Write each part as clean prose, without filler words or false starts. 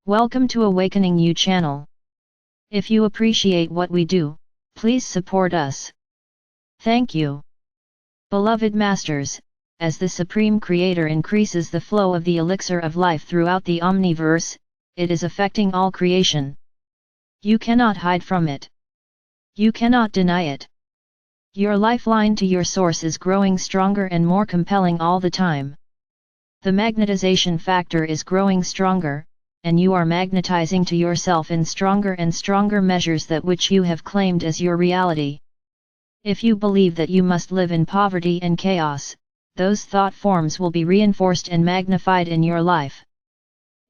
Welcome to AwakeningYOU channel. If you appreciate what we do, please support us. Thank you. Beloved Masters, as the Supreme Creator increases the flow of the elixir of life throughout the omniverse, it is affecting all creation. You cannot hide from it. You cannot deny it. Your lifeline to your source is growing stronger and more compelling all the time. The magnetization factor is growing stronger, and you are magnetizing to yourself in stronger and stronger measures that which you have claimed as your reality. If you believe that you must live in poverty and chaos, those thought forms will be reinforced and magnified in your life.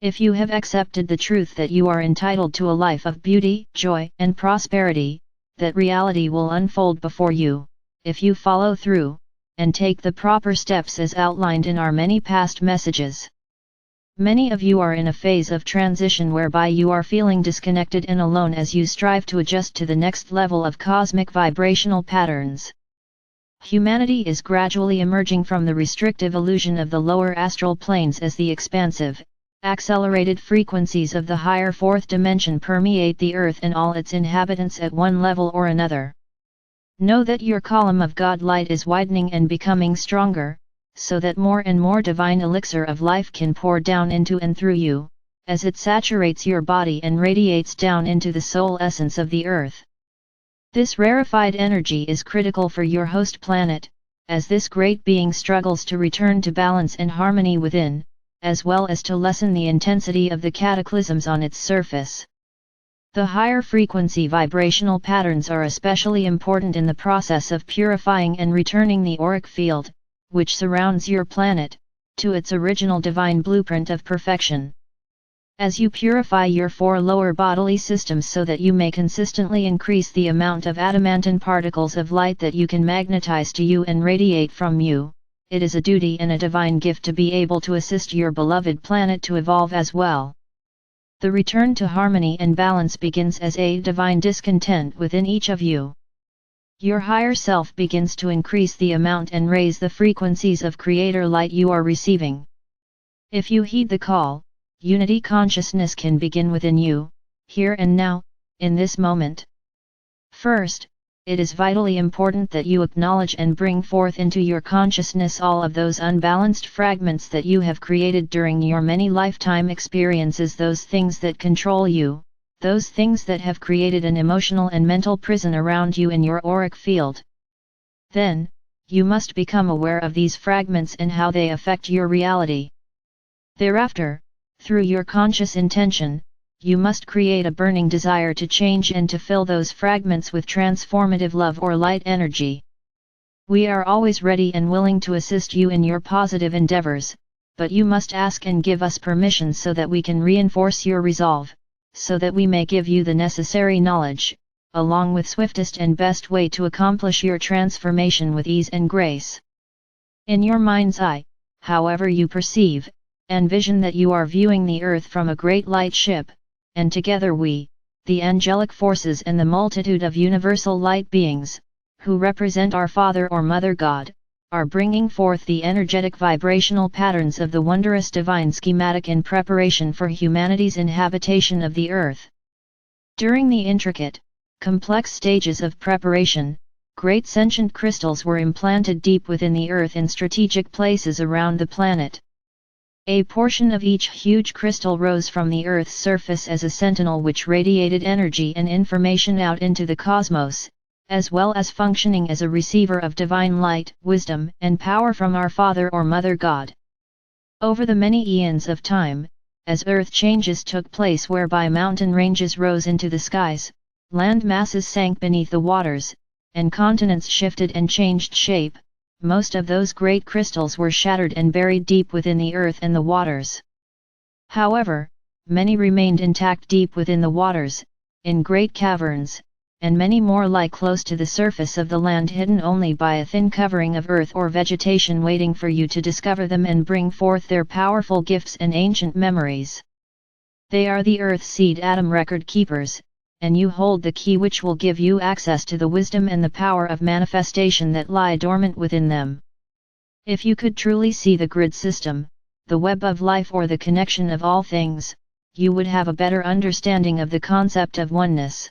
If you have accepted the truth that you are entitled to a life of beauty, joy, and prosperity, that reality will unfold before you, if you follow through, and take the proper steps as outlined in our many past messages. Many of you are in a phase of transition whereby you are feeling disconnected and alone as you strive to adjust to the next level of cosmic vibrational patterns. Humanity is gradually emerging from the restrictive illusion of the lower astral planes as the expansive, accelerated frequencies of the higher fourth dimension permeate the earth and all its inhabitants at one level or another. Know that your column of God light is widening and becoming stronger, so that more and more divine elixir of life can pour down into and through you, as it saturates your body and radiates down into the soul essence of the earth. This rarefied energy is critical for your host planet, as this great being struggles to return to balance and harmony within, as well as to lessen the intensity of the cataclysms on its surface. The higher frequency vibrational patterns are especially important in the process of purifying and returning the auric field, which surrounds your planet, to its original divine blueprint of perfection. As you purify your four lower bodily systems so that you may consistently increase the amount of adamantine particles of light that you can magnetize to you and radiate from you, it is a duty and a divine gift to be able to assist your beloved planet to evolve as well. The return to harmony and balance begins as a divine discontent within each of you. Your higher self begins to increase the amount and raise the frequencies of creator light you are receiving. If you heed the call, unity consciousness can begin within you, here and now, in this moment. First, it is vitally important that you acknowledge and bring forth into your consciousness all of those unbalanced fragments that you have created during your many lifetime experiences, those things that control you, those things that have created an emotional and mental prison around you in your auric field. Then, you must become aware of these fragments and how they affect your reality. Thereafter, through your conscious intention, you must create a burning desire to change and to fill those fragments with transformative love or light energy. We are always ready and willing to assist you in your positive endeavors, but you must ask and give us permission so that we can reinforce your resolve, so that we may give you the necessary knowledge, along with swiftest and best way to accomplish your transformation with ease and grace. In your mind's eye, however you perceive, envision that you are viewing the earth from a great light ship, and together we, the angelic forces and the multitude of universal light beings, who represent our Father or Mother God, are bringing forth the energetic vibrational patterns of the wondrous divine schematic in preparation for humanity's inhabitation of the earth. During the intricate, complex stages of preparation, great sentient crystals were implanted deep within the earth in strategic places around the planet. A portion of each huge crystal rose from the Earth's surface as a sentinel which radiated energy and information out into the cosmos, as well as functioning as a receiver of divine light, wisdom, and power from our Father or Mother God. Over the many eons of time, as Earth changes took place whereby mountain ranges rose into the skies, land masses sank beneath the waters, and continents shifted and changed shape, most of those great crystals were shattered and buried deep within the earth and the waters. However, many remained intact deep within the waters, in great caverns, and many more lie close to the surface of the land hidden only by a thin covering of earth or vegetation waiting for you to discover them and bring forth their powerful gifts and ancient memories. They are the earth seed atom record keepers, and you hold the key which will give you access to the wisdom and the power of manifestation that lie dormant within them. If you could truly see the grid system, the web of life or the connection of all things, you would have a better understanding of the concept of oneness.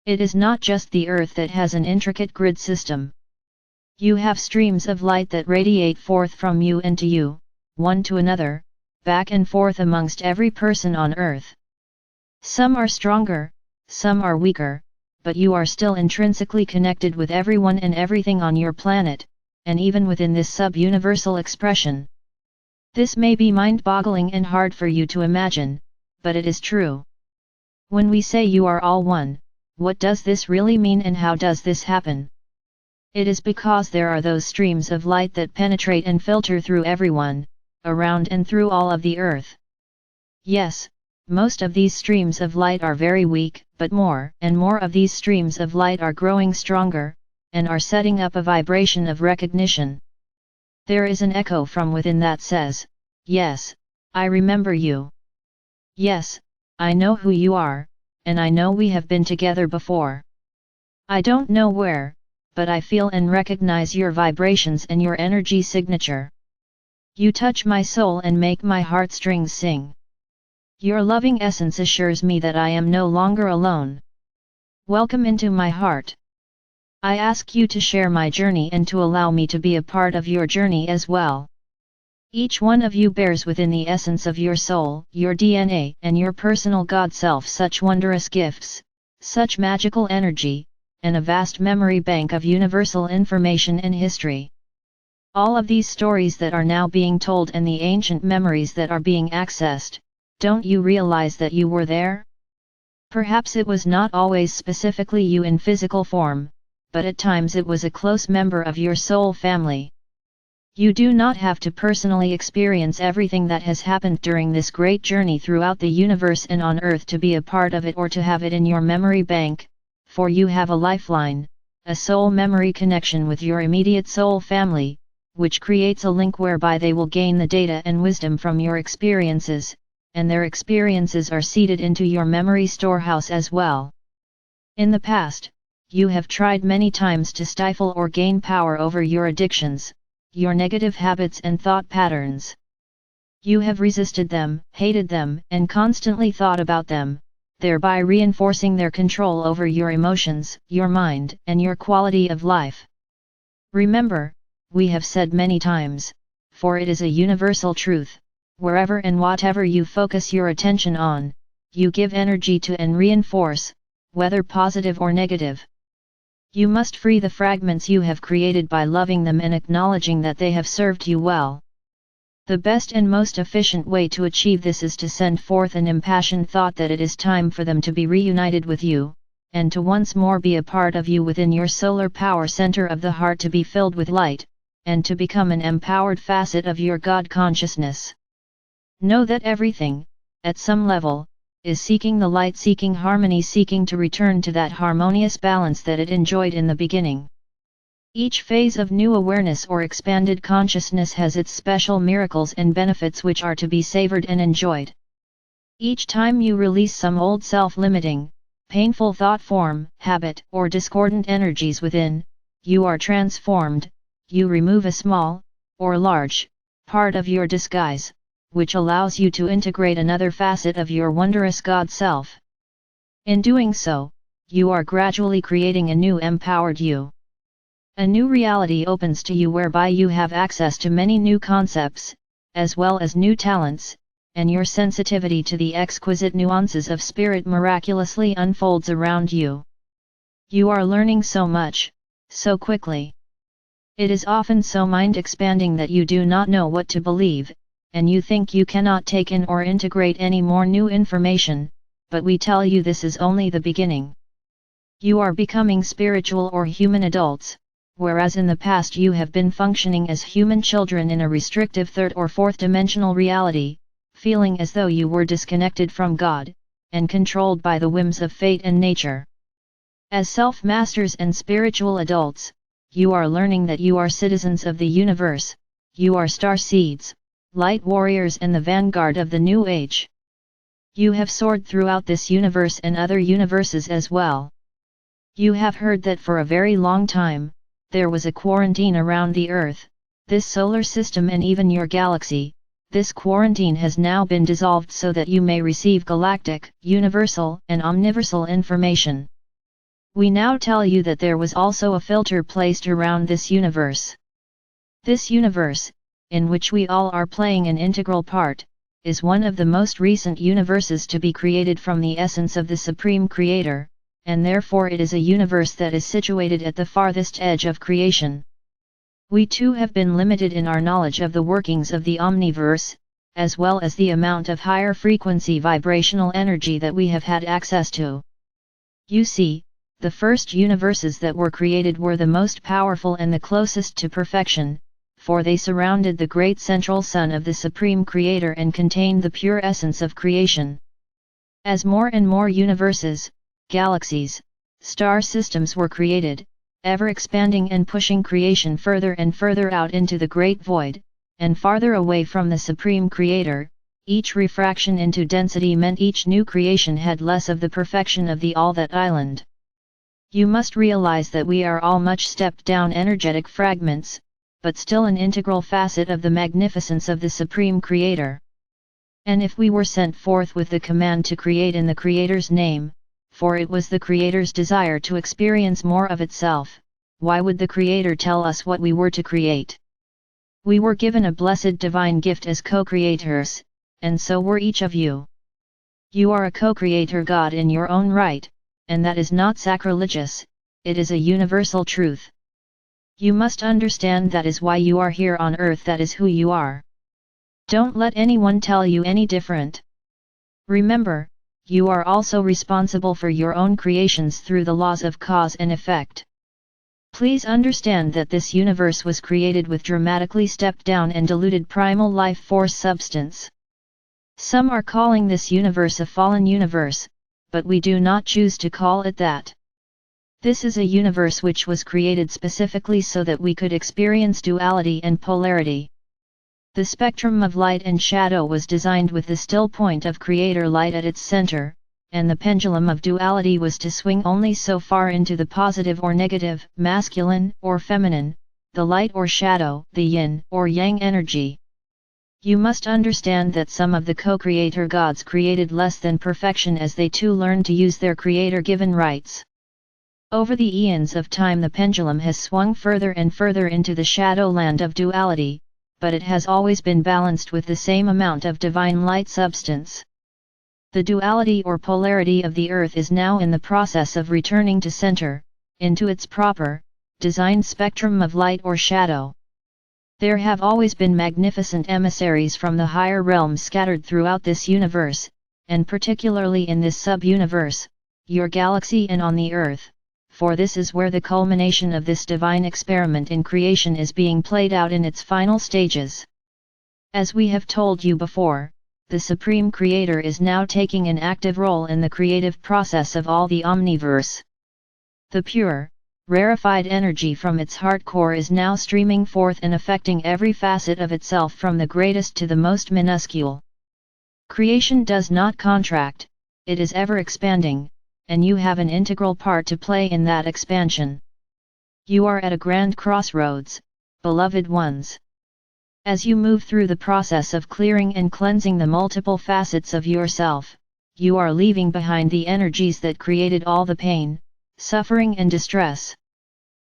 It is not just the Earth that has an intricate grid system. You have streams of light that radiate forth from you and to you, one to another, back and forth amongst every person on Earth. Some are stronger, some are weaker, but you are still intrinsically connected with everyone and everything on your planet, and even within this sub-universal expression. This may be mind-boggling and hard for you to imagine, but it is true. When we say you are all one, what does this really mean and how does this happen? It is because there are those streams of light that penetrate and filter through everyone, around and through all of the Earth. Yes, most of these streams of light are very weak, but more and more of these streams of light are growing stronger, and are setting up a vibration of recognition. There is an echo from within that says, "Yes, I remember you. Yes, I know who you are, and I know we have been together before. I don't know where, but I feel and recognize your vibrations and your energy signature. You touch my soul and make my heartstrings sing. Your loving essence assures me that I am no longer alone. Welcome into my heart. I ask you to share my journey and to allow me to be a part of your journey as well. Each one of you bears within the essence of your soul, your DNA, and your personal God self such wondrous gifts, such magical energy, and a vast memory bank of universal information and history. All of these stories that are now being told and the ancient memories that are being accessed, don't you realize that you were there? Perhaps it was not always specifically you in physical form, but at times it was a close member of your soul family. You do not have to personally experience everything that has happened during this great journey throughout the universe and on Earth to be a part of it or to have it in your memory bank, for you have a lifeline, a soul memory connection with your immediate soul family, which creates a link whereby they will gain the data and wisdom from your experiences, and their experiences are seeded into your memory storehouse as well. In the past, you have tried many times to stifle or gain power over your addictions, your negative habits and thought patterns. You have resisted them, hated them, and constantly thought about them, thereby reinforcing their control over your emotions, your mind, and your quality of life. Remember, we have said many times, for it is a universal truth, wherever and whatever you focus your attention on, you give energy to and reinforce, whether positive or negative. You must free the fragments you have created by loving them and acknowledging that they have served you well. The best and most efficient way to achieve this is to send forth an impassioned thought that it is time for them to be reunited with you, and to once more be a part of you within your solar power center of the heart to be filled with light, and to become an empowered facet of your God consciousness. Know that everything, at some level, is seeking the light, seeking harmony, seeking to return to that harmonious balance that it enjoyed in the beginning. Each phase of new awareness or expanded consciousness has its special miracles and benefits which are to be savored and enjoyed. Each time you release some old self-limiting, painful thought form, habit, or discordant energies within, you are transformed, you remove a small, or large, part of your disguise, which allows you to integrate another facet of your wondrous God self. In doing so, you are gradually creating a new empowered you. A new reality opens to you whereby you have access to many new concepts, as well as new talents, and your sensitivity to the exquisite nuances of spirit miraculously unfolds around you. You are learning so much, so quickly. It is often so mind-expanding that you do not know what to believe, and you think you cannot take in or integrate any more new information, but we tell you this is only the beginning. You are becoming spiritual or human adults, whereas in the past you have been functioning as human children in a restrictive third or fourth dimensional reality, feeling as though you were disconnected from God, and controlled by the whims of fate and nature. As self-masters and spiritual adults, you are learning that you are citizens of the universe, you are star seeds, light warriors and the vanguard of the new age. You have soared throughout this universe and other universes as well. You have heard that for a very long time, there was a quarantine around the Earth, this solar system and even your galaxy, this quarantine has now been dissolved so that you may receive galactic, universal, and omniversal information. We now tell you that there was also a filter placed around this universe. This universe, in which we all are playing an integral part, is one of the most recent universes to be created from the essence of the Supreme Creator, and therefore it is a universe that is situated at the farthest edge of creation. We too have been limited in our knowledge of the workings of the Omniverse, as well as the amount of higher frequency vibrational energy that we have had access to. You see, the first universes that were created were the most powerful and the closest to perfection, for they surrounded the great central sun of the Supreme Creator and contained the pure essence of creation. As more and more universes, galaxies, star systems were created, ever expanding and pushing creation further and further out into the great void, and farther away from the Supreme Creator, each refraction into density meant each new creation had less of the perfection of the all that island. You must realize that we are all much stepped down energetic fragments, but still an integral facet of the magnificence of the Supreme Creator. And if we were sent forth with the command to create in the Creator's name, for it was the Creator's desire to experience more of itself, why would the Creator tell us what we were to create? We were given a blessed divine gift as co-creators, and so were each of you. You are a co-creator God in your own right, and that is not sacrilegious, it is a universal truth. You must understand that is why you are here on earth, that is who you are. Don't let anyone tell you any different. Remember, you are also responsible for your own creations through the laws of cause and effect. Please understand that this universe was created with dramatically stepped down and diluted primal life force substance. Some are calling this universe a fallen universe, but we do not choose to call it that. This is a universe which was created specifically so that we could experience duality and polarity. The spectrum of light and shadow was designed with the still point of Creator light at its center, and the pendulum of duality was to swing only so far into the positive or negative, masculine or feminine, the light or shadow, the yin or yang energy. You must understand that some of the co-creator gods created less than perfection as they too learned to use their Creator-given rights. Over the eons of time the pendulum has swung further and further into the shadow land of duality, but it has always been balanced with the same amount of divine light substance. The duality or polarity of the earth is now in the process of returning to center, into its proper, designed spectrum of light or shadow. There have always been magnificent emissaries from the higher realms scattered throughout this universe, and particularly in this sub-universe, your galaxy and on the earth, for this is where the culmination of this divine experiment in creation is being played out in its final stages. As we have told you before, the Supreme Creator is now taking an active role in the creative process of all the Omniverse. The pure, rarefied energy from its heart core is now streaming forth and affecting every facet of itself from the greatest to the most minuscule. Creation does not contract, it is ever expanding, and you have an integral part to play in that expansion. You are at a grand crossroads, beloved ones. As you move through the process of clearing and cleansing the multiple facets of yourself, you are leaving behind the energies that created all the pain, suffering and distress.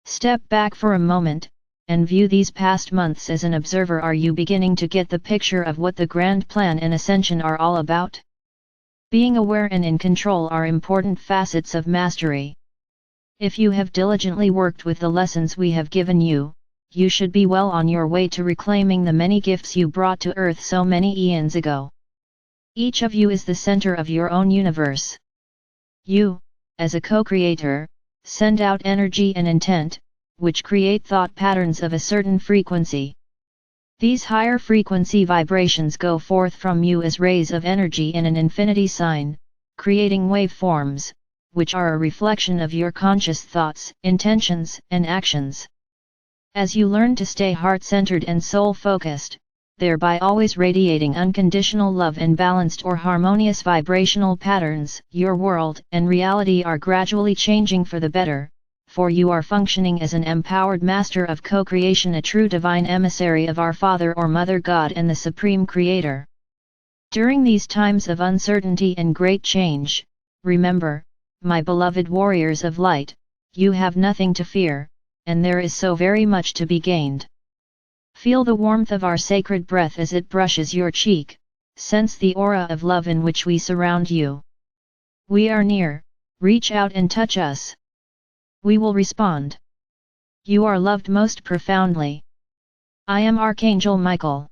Step back for a moment, and view these past months as an observer. Are you beginning to get the picture of what the grand plan and ascension are all about? Being aware and in control are important facets of mastery. If you have diligently worked with the lessons we have given you, you should be well on your way to reclaiming the many gifts you brought to Earth so many eons ago. Each of you is the center of your own universe. You, as a co-creator, send out energy and intent, which create thought patterns of a certain frequency. These higher frequency vibrations go forth from you as rays of energy in an infinity sign, creating waveforms, which are a reflection of your conscious thoughts, intentions, and actions. As you learn to stay heart-centered and soul-focused, thereby always radiating unconditional love and balanced or harmonious vibrational patterns, your world and reality are gradually changing for the better, for you are functioning as an empowered master of co-creation, a true divine emissary of our Father or Mother God and the Supreme Creator. During these times of uncertainty and great change, remember, my beloved warriors of light, you have nothing to fear, and there is so very much to be gained. Feel the warmth of our sacred breath as it brushes your cheek, sense the aura of love in which we surround you. We are near, reach out and touch us. We will respond. You are loved most profoundly. I am Archangel Michael.